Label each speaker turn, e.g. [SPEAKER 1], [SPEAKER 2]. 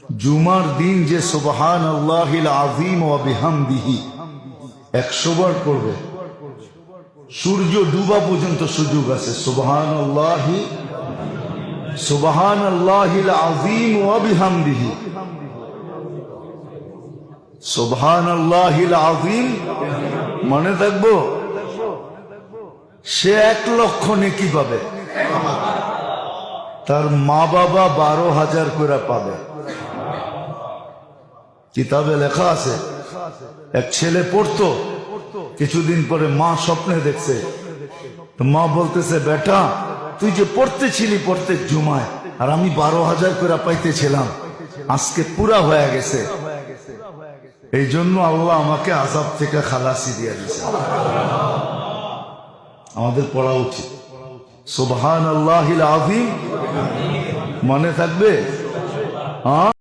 [SPEAKER 1] জুমার দিন যে সুবহানাল্লাহিল আযীম ওয়া বিহামদিহি 100 বার পড়বে, সূর্য ডুবা পর্যন্ত সুযোগ আছে। সুবহানাল্লাহিল আযীম ওয়া বিহামদিহি, সুবহানাল্লাহিল আযীম মনে থাকবো, সে 1 লক্ষ নেকি পাবে, তার মা বাবা 12,000 করে পাবে। কিতাবে লেখা আছে, এক ছেলে পড়তো, কিছুদিন পরে মা স্বপ্নে দেখছে, তো মা বলতেছে, বেটা তুই যে পড়তেছিলি প্রত্যেক জুমায়, আর আমি 12,000 করে পাইতেছিলাম, আজকে পুরা হয়ে গেছে, এই জন্য আল্লাহ আমাকে আযাব থেকে খালাসি দিয়ে দিয়েছে। আমাদের পড়া উচিত সুবহানাল্লাহিল আযীম, মনে থাকবে? হ্যাঁ।